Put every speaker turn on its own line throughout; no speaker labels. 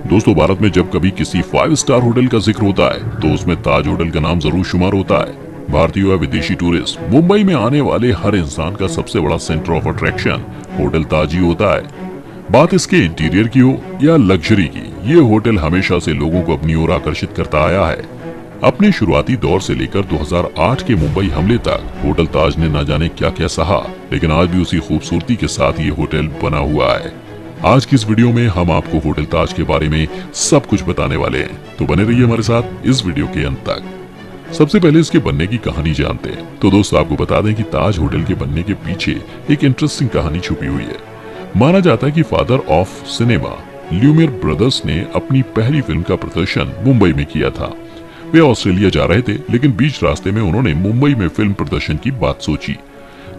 दोस्तों, भारत में जब कभी किसी 5 स्टार होटल का जिक्र होता है तो उसमें ताज होटल का नाम जरूर शुमार होता है। भारतीय या विदेशी टूरिस्ट मुंबई में आने वाले हर इंसान का सबसे बड़ा सेंटर ऑफ अट्रैक्शन होटल ताज ही होता है। बात इसके इंटीरियर की हो या लग्जरी की, ये होटल हमेशा से लोगों को अपनी ओर आकर्षित करता आया है। अपने शुरुआती दौर से लेकर 2008 के मुंबई हमले तक होटल ताज ने न जाने क्या क्या सहा, लेकिन आज भी उसी खूबसूरती के साथ ये होटल बना हुआ है। आज की इस वीडियो में हम आपको होटल ताज के बारे में सब कुछ बताने वाले हैं, तो बने रहिए हमारे साथ इस वीडियो के अंत तक। सबसे पहले इसके बनने की कहानी जानते हैं। तो दोस्तों, आपको बता दें कि ताज होटल के बनने के पीछे एक इंटरेस्टिंग कहानी छुपी हुई है। माना जाता है कि father of cinema Lumière brothers ने अपनी पहली फिल्म का प्रदर्शन मुंबई में किया था। वे ऑस्ट्रेलिया जा रहे थे, लेकिन बीच रास्ते में उन्होंने मुंबई में फिल्म प्रदर्शन की बात सोची,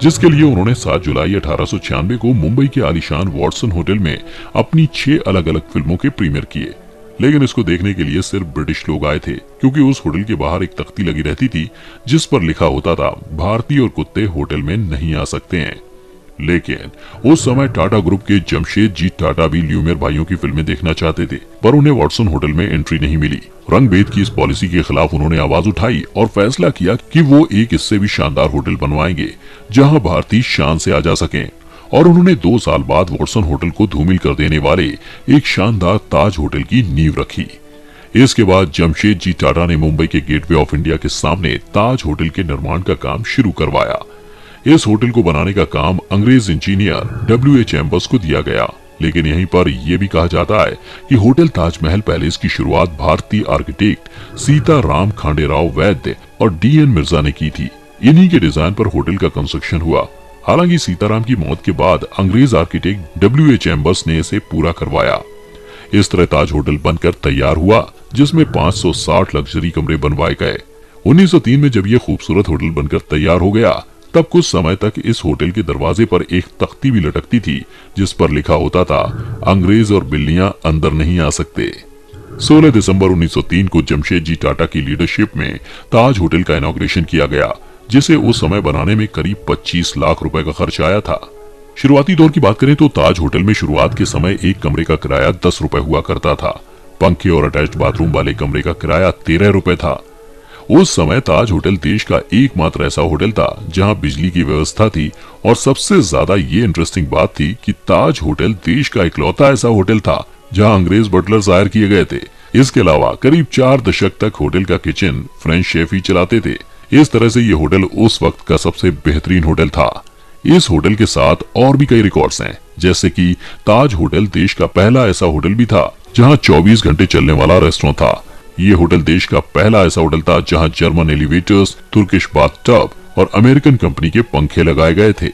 जिसके लिए उन्होंने 7 जुलाई 1896 को मुंबई के आलीशान वॉटसन होटल में अपनी 6 अलग अलग फिल्मों के प्रीमियर किए। लेकिन इसको देखने के लिए सिर्फ ब्रिटिश लोग आए थे, क्योंकि उस होटल के बाहर एक तख्ती लगी रहती थी जिस पर लिखा होता था, भारतीय और कुत्ते होटल में नहीं आ सकते हैं। लेकिन उस समय टाटा ग्रुप के जमशेदजी टाटा भी ल्यूमियर भाइयों की फिल्में देखना चाहते थे, पर उन्हें वॉटसन होटल में एंट्री नहीं मिली। रंग भेद की इस पॉलिसी के खिलाफ उन्होंने आवाज उठाई और फैसला किया कि वो एक इससे भी शानदार होटल बनवाएंगे जहां भारतीय शान से आ जा सकें। और उन्होंने 2 साल बाद वॉटसन होटल को धूमिल कर देने वाले एक शानदार ताज होटल की नींव रखी। इसके बाद जमशेदजी टाटा ने मुंबई के गेटवे ऑफ इंडिया के सामने ताज होटल के निर्माण का काम शुरू करवाया। इस होटल को बनाने का काम अंग्रेज इंजीनियर W.A. चैम्बर्स को दिया गया। लेकिन यहीं पर यह भी कहा जाता है कि होटल ताजमहल पैलेस की शुरुआत भारतीय आर्किटेक्ट सीताराम खांडेराव वैद्य और D.N. मिर्जा ने की थी। इन्हीं के डिजाइन पर होटल का कंस्ट्रक्शन हुआ। हालांकि सीताराम की मौत के बाद अंग्रेज आर्किटेक्ट W.A. चैम्बर्स ने इसे पूरा करवाया। इस तरह ताज होटल बनकर तैयार हुआ, जिसमें 560 लग्जरी कमरे बनवाए गए। 1903 में जब यह खूबसूरत होटल बनकर तैयार हो गया, तब कुछ समय तक इस होटल के दरवाजे पर एक तख्ती भी लटकती थी जिस पर लिखा होता था, अंग्रेज और बिल्लियां अंदर नहीं आ सकते। 16 दिसंबर 1903 को जमशेदजी टाटा की लीडरशिप में ताज होटल का इनॉग्रेशन किया गया, जिसे उस समय बनाने में करीब 25 लाख रुपए का खर्च आया था। शुरुआती दौर की बात करें तो ताज होटल में शुरुआत के समय एक कमरे का किराया 10 रुपए हुआ करता था। पंखे और अटैच्ड बाथरूम वाले कमरे का किराया 13 रुपए था। उस समय ताज होटल देश का एकमात्र ऐसा होटल था जहां बिजली की व्यवस्था थी, और सबसे ज्यादा ये इंटरेस्टिंग बात थी कि ताज होटल देश का इकलौता ऐसा होटल था जहां अंग्रेज बटलर्स हायर किए गए थे। इसके अलावा करीब 4 दशक तक होटल का किचन फ्रेंच शेफ ही चलाते थे। इस तरह से ये होटल उस वक्त का सबसे बेहतरीन होटल था। इस होटल के साथ और भी कई रिकॉर्ड्स हैं, जैसे कि ताज होटल देश का पहला ऐसा होटल भी था जहां 24 घंटे चलने वाला रेस्टोरेंट था। ये होटल देश का पहला ऐसा होटल था जहां जर्मन एलिवेटर्स, तुर्किश बाथटब और अमेरिकन कंपनी के पंखे लगाए गए थे।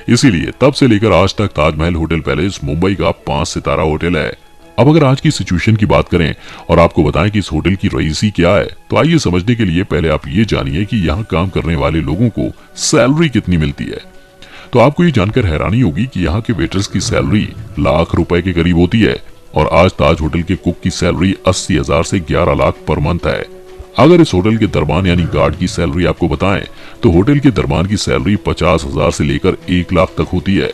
इसीलिए तब से लेकर आज तक ताजमहल होटल पैलेस मुंबई का 5 सितारा होटल है। अब अगर आज की सिचुएशन की बात करें और आपको बताएं कि इस होटल की रईसी क्या है, तो आइए समझने के लिए पहले आप ये जानिए कि यहाँ काम करने वाले लोगों को सैलरी कितनी मिलती है। तो आपको ये जानकर हैरानी होगी कि यहाँ के वेटर्स की सैलरी लाख रुपए के करीब होती है, और आज ताज होटल के कुक की सैलरी 80,000 से 11 लाख पर मंथ है। अगर इस होटल के दरबान यानी गार्ड की सैलरी आपको बताएं, तो होटल के दरबान की सैलरी 50,000 से लेकर 1 लाख तक होती है।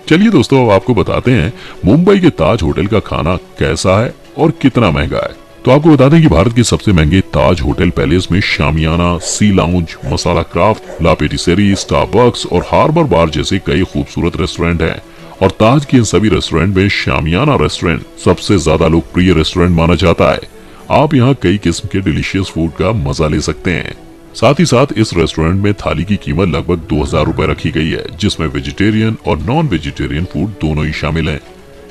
चलिए दोस्तों, अब आपको बताते हैं मुंबई के ताज होटल का खाना कैसा है और कितना महंगा है। तो आपको बता दें कि भारत के सबसे महंगे ताज होटल पैलेस में शामियाना, सी लाउंज, मसाला क्राफ्ट, ला पेटिसेरी, स्टारबक्स और हार्बर बार जैसे कई खूबसूरत रेस्टोरेंट हैं। और ताज के इन सभी रेस्टोरेंट में शामियाना रेस्टोरेंट सबसे ज्यादा लोकप्रिय रेस्टोरेंट माना जाता है। आप यहाँ कई किस्म के डिलीशियस फूड का मजा ले सकते हैं। साथ ही साथ इस रेस्टोरेंट में थाली की कीमत लगभग 2,000 रुपए रखी गई है, जिसमें वेजिटेरियन और नॉन वेजिटेरियन फूड दोनों ही शामिल हैं।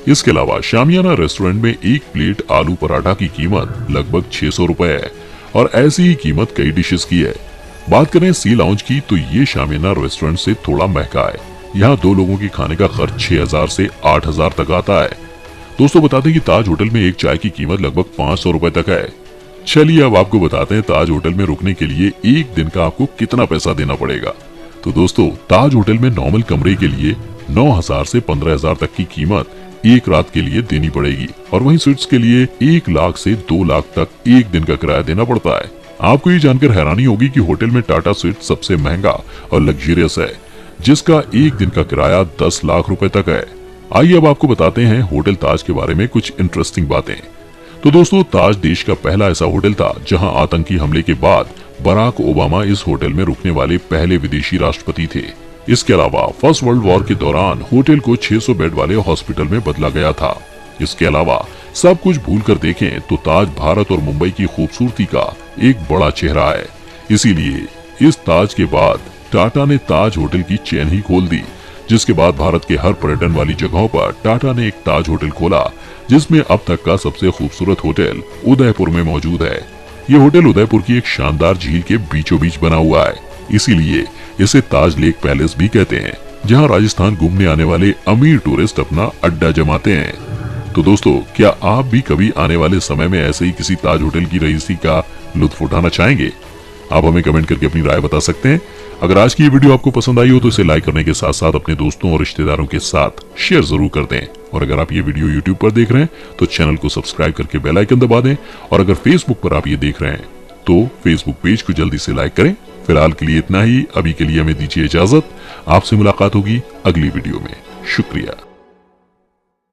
इसके अलावा शामियाना रेस्टोरेंट में एक प्लेट आलू पराठा की कीमत लगभग 600 रुपए है, और ऐसी ही कीमत कई डिशेस की है। बात करें सी लाउंज की, तो ये शामियाना रेस्टोरेंट से थोड़ा महंगा है। यहाँ 2 लोगों के खाने का खर्च 6,000 से 8,000 तक आता है। दोस्तों, बता दें कि ताज होटल में एक चाय की कीमत लगभग 500 रुपए तक है। चलिए अब आपको बताते हैं ताज होटल में रुकने के लिए एक दिन का आपको कितना पैसा देना पड़ेगा। तो दोस्तों, ताज होटल में नॉर्मल कमरे के लिए 9,000 से 15,000 तक की कीमत एक रात के लिए देनी पड़ेगी, और वहीं स्वीट्स के लिए 1 लाख से 2 लाख तक एक दिन का किराया देना पड़ता है। आपको ये जानकर हैरानी होगी कि होटल में टाटा स्वीट सबसे महंगा और लग्जरियस है, जिसका एक दिन का किराया 10 लाख रुपए तक है। आइए अब आपको बताते हैं होटल ताज के बारे में कुछ इंटरेस्टिंग बातें। तो दोस्तों, ताज देश का पहला ऐसा होटल था जहां आतंकी हमले के बाद बराक ओबामा इस होटल में रुकने वाले पहले विदेशी राष्ट्रपति थे। इसके अलावा फर्स्ट वर्ल्ड वॉर के दौरान होटल को 600 बेड वाले हॉस्पिटल में बदला गया था। इसके अलावा सब कुछ भूल कर देखें तो ताज भारत और मुंबई की खूबसूरती का एक बड़ा चेहरा है। इसीलिए इस ताज के बाद टाटा ने ताज होटल की चेन ही खोल दी, जिसके बाद भारत के हर पर्यटन वाली जगहों पर टाटा ने एक ताज होटल खोला, जिसमें अब तक का सबसे खूबसूरत होटल उदयपुर में मौजूद है। ये होटल उदयपुर की एक शानदार झील के बीचों बीच बना हुआ है, इसीलिए इसे ताज लेक पैलेस भी कहते हैं, जहां राजस्थान घूमने आने वाले अमीर टूरिस्ट अपना अड्डा जमाते हैं। तो दोस्तों, क्या आप भी कभी आने वाले समय में ऐसे ही किसी ताज होटल की रईसी का लुत्फ उठाना चाहेंगे? आप हमें कमेंट करके अपनी राय बता सकते हैं। अगर आज की ये वीडियो आपको पसंद आई हो तो इसे लाइक करने के साथ साथ अपने दोस्तों और रिश्तेदारों के साथ शेयर जरूर कर दें। और अगर आप ये वीडियो YouTube पर देख रहे हैं तो चैनल को सब्सक्राइब करके बेल आइकन दबा दें। और अगर Facebook पर आप ये देख रहे हैं तो Facebook पेज को जल्दी से लाइक करें। फिलहाल के लिए इतना ही। अभी के लिए हमें दीजिए इजाजत। आपसे मुलाकात होगी अगली वीडियो में। शुक्रिया।